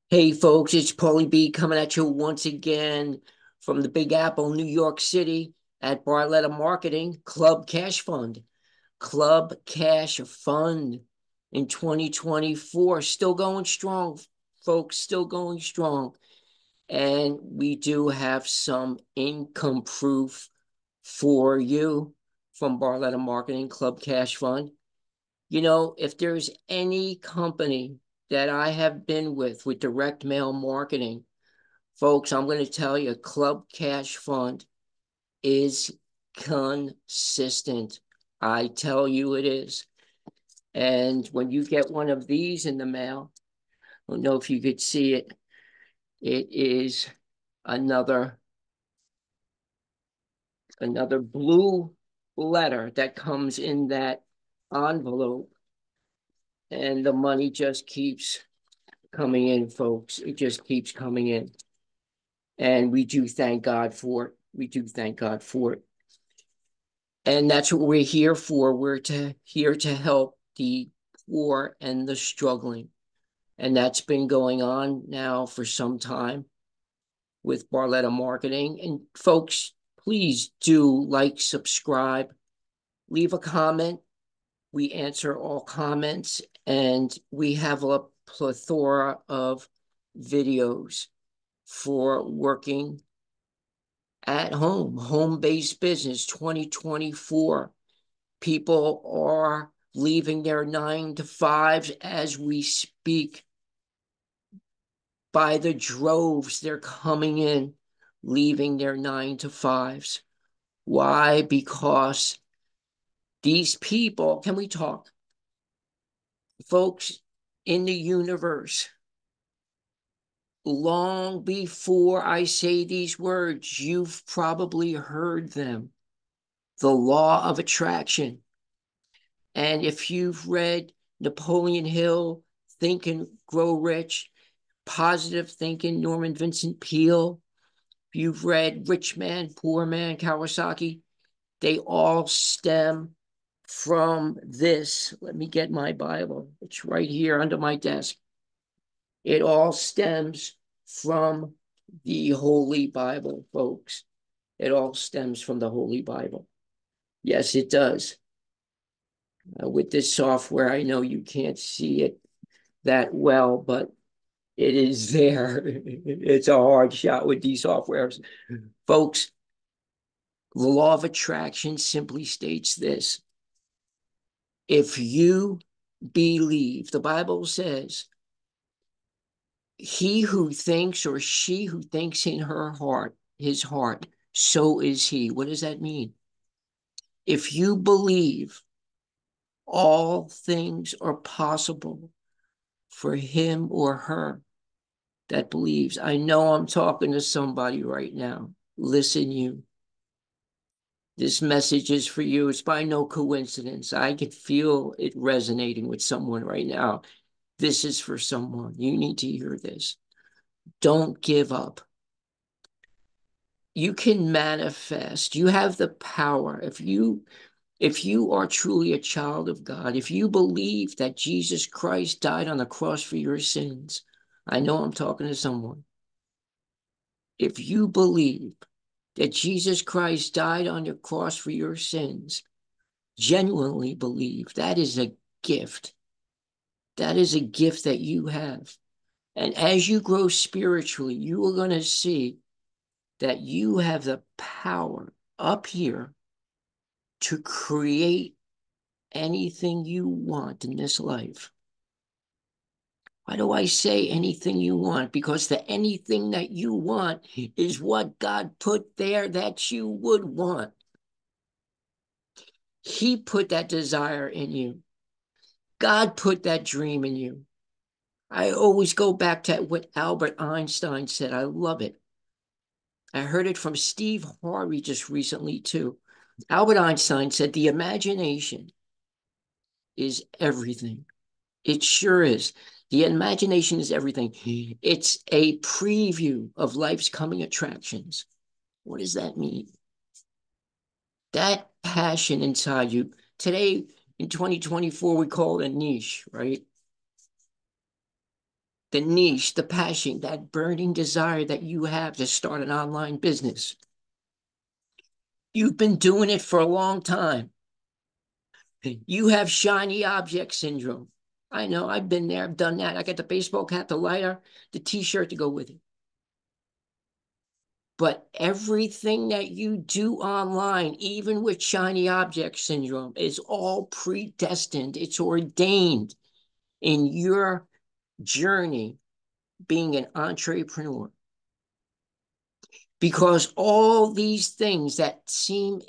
Hey folks, it's Paulie B coming at you once again from the Big Apple, New York City at Barletta Marketing Club Cash Fund. Club Cash Fund in 2024. Still going strong, folks, still going strong. And we do have some income proof for you from Barletta Marketing Club Cash Fund. You know, if there's any company that I have been with direct mail marketing, folks, I'm going to tell you, Club Cash Fund is consistent. I tell you it is. And when you get one of these in the mail, I don't know if you could see it, it is another blue letter that comes in that envelope, and the money just keeps coming in, folks. It just keeps coming in. And we do thank God for it. We do thank God for it. And that's what we're here for. Here to help the poor and the struggling. And that's been going on now for some time with Barletta Marketing. And folks, please do like, subscribe, leave a comment. We answer all comments, and we have a plethora of videos for working at home-based business 2024. People are leaving their 9 to 5s as we speak. By the droves, they're coming in, leaving their 9 to 5s. Why? Because these people, can we talk? Folks in the universe, long before I say these words, you've probably heard them. The law of attraction. And if you've read Napoleon Hill, Think and Grow Rich, Positive Thinking, Norman Vincent Peale, if you've read Rich Man, Poor Man, Kawasaki, they all stem from this. Let me get my Bible. It's right here under my desk. It all stems from the Holy Bible, folks. It all stems from the Holy Bible. Yes, it does. With this software, I know you can't see it that well, but it is there. It's a hard shot with these softwares. Folks, the law of attraction simply states this. If you believe, the Bible says, he who thinks or she who thinks in her heart, his heart, so is he. What does that mean? If you believe all things are possible for him or her that believes. I know I'm talking to somebody right now. Listen, you. This message is for you. It's by no coincidence. I can feel it resonating with someone right now. This is for someone. You need to hear this. Don't give up. You can manifest. You have the power. If you are truly a child of God, if you believe that Jesus Christ died on the cross for your sins, I know I'm talking to someone. If you believe that Jesus Christ died on the cross for your sins, genuinely believe, that is a gift. That is a gift that you have. And as you grow spiritually, you are going to see that you have the power up here to create anything you want in this life. Why do I say anything you want? Because the anything that you want is what God put there that you would want. He put that desire in you. God put that dream in you. I always go back to what Albert Einstein said. I love it. I heard it from Steve Harvey just recently, too. Albert Einstein said, the imagination is everything. It sure is. The imagination is everything. It's a preview of life's coming attractions. What does that mean? That passion inside you. Today, in 2024, we call it a niche, right? the niche, the passion, that burning desire that you have to start an online business. You've been doing it for a long time. You have shiny object syndrome. I know, I've been there, I've done that. I got the baseball cap, the lighter, the t-shirt to go with it. But everything that you do online, even with shiny object syndrome, is all predestined. It's ordained in your journey being an entrepreneur. Because all these things that seem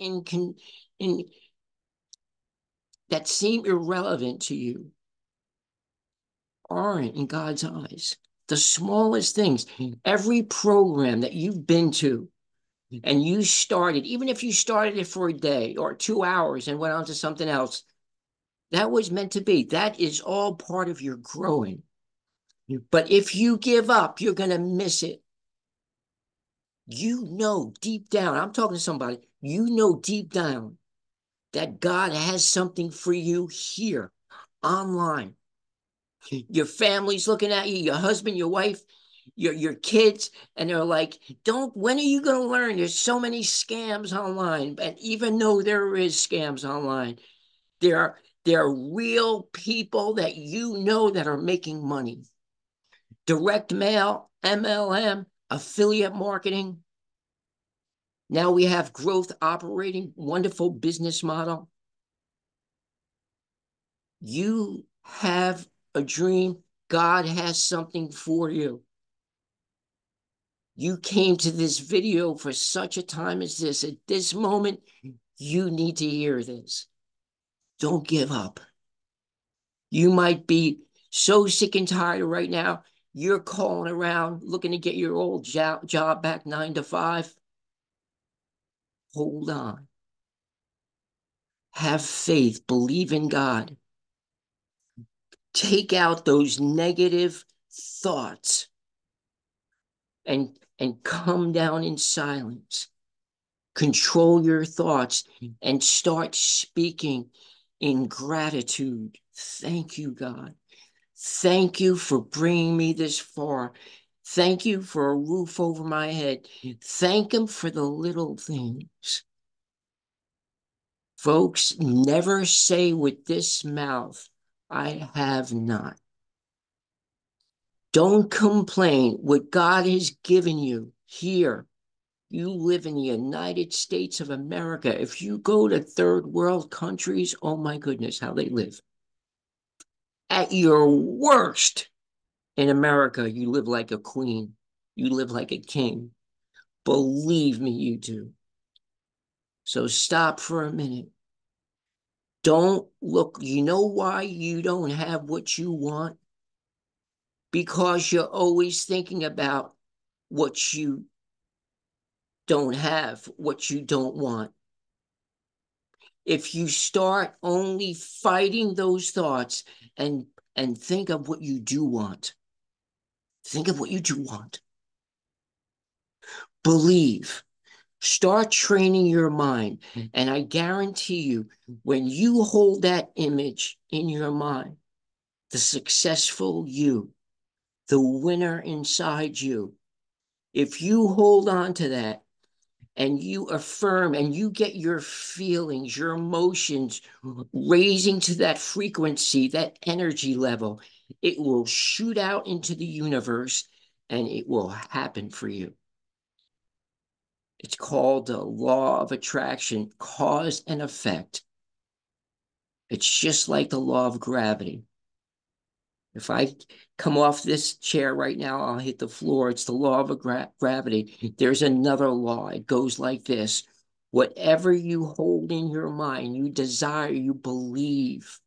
that seem irrelevant to you aren't in God's eyes. The smallest things, every program that you've been to and you started, even if you started it for a day or 2 hours and went on to something else, that was meant to be. That is all part of your growing. But if you give up, you're going to miss it. You know deep down, I'm talking to somebody, you know deep down that God has something for you here online. Your family's looking at you, your husband, your wife, your kids, and they're like, when are you going to learn? There's so many scams online. And even though there is scams online, there are real people that you know that are making money. Direct mail, MLM, affiliate marketing. Now we have growth operating, wonderful business model. You have a dream. God has something for you. You came to this video for such a time as this. At this moment, you need to hear this. Don't give up. You might be so sick and tired right now. You're calling around looking to get your old job back 9 to 5. Hold on. Have faith. Believe in God. Take out those negative thoughts and come down in silence. Control your thoughts and start speaking in gratitude. Thank you, God. Thank you for bringing me this far. Thank you for a roof over my head. Thank Him for the little things. Folks, never say with this mouth, I have not. Don't complain. What God has given you here, you live in the United States of America. If you go to third world countries, oh my goodness, how they live. At your worst, in America, you live like a queen. You live like a king. Believe me, you do. So stop for a minute. Don't look. You know why you don't have what you want? Because you're always thinking about what you don't have, what you don't want. If you start only fighting those thoughts and think of what you do want. Think of what you do want. Believe. Start training your mind. And I guarantee you, when you hold that image in your mind, the successful you, the winner inside you, if you hold on to that and you affirm and you get your feelings, your emotions raising to that frequency, that energy level, it will shoot out into the universe and it will happen for you. It's called the law of attraction, cause and effect. It's just like the law of gravity. If I come off this chair right now, I'll hit the floor. It's the law of gravity. There's another law. It goes like this. Whatever you hold in your mind, you desire, you believe.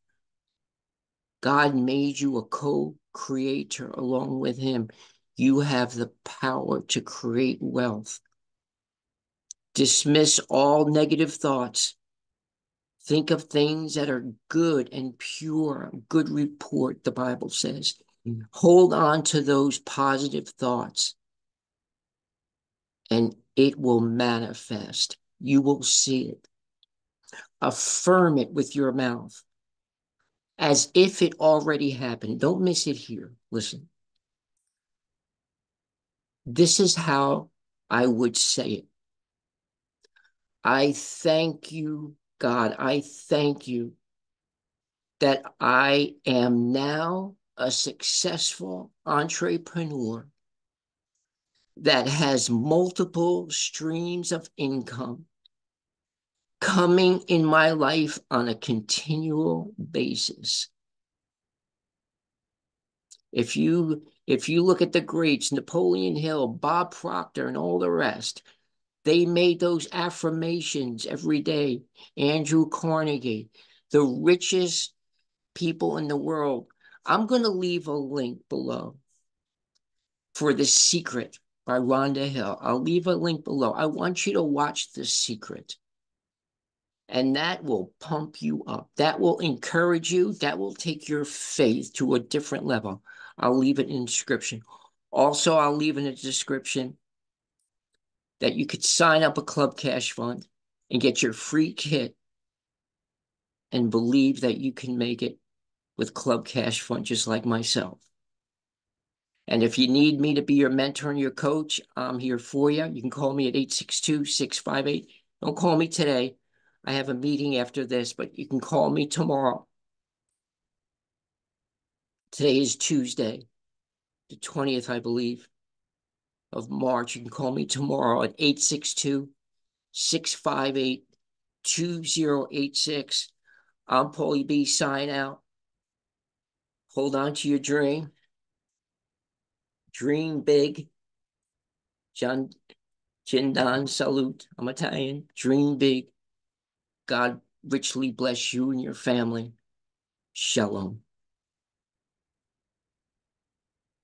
God made you a co-creator along with Him. You have the power to create wealth. Dismiss all negative thoughts. Think of things that are good and pure, good report, the Bible says. Hold on to those positive thoughts and it will manifest. You will see it. Affirm it with your mouth as if it already happened. Don't miss it here. Listen. This is how I would say it. I thank you, God. I thank you that I am now a successful entrepreneur that has multiple streams of income coming in my life on a continual basis. If you look at the greats, Napoleon Hill, Bob Proctor, and all the rest, they made those affirmations every day. Andrew Carnegie, the richest people in the world. I'm going to leave a link below for The Secret by Rhonda Hill. I'll leave a link below. I want you to watch The Secret. And that will pump you up. That will encourage you. That will take your faith to a different level. I'll leave it in the description. Also, I'll leave in the description that you could sign up a Club Cash Fund and get your free kit and believe that you can make it with Club Cash Fund just like myself. And if you need me to be your mentor and your coach, I'm here for you. You can call me at 862-658. Don't call me today. I have a meeting after this, but you can call me tomorrow. Today is Tuesday, the 20th, I believe, of March. You can call me tomorrow at 862-658-2086. I'm Paulie B. Sign out. Hold on to your dream. Dream big. John Jindan salute. I'm Italian. Dream big. God richly bless you and your family. Shalom.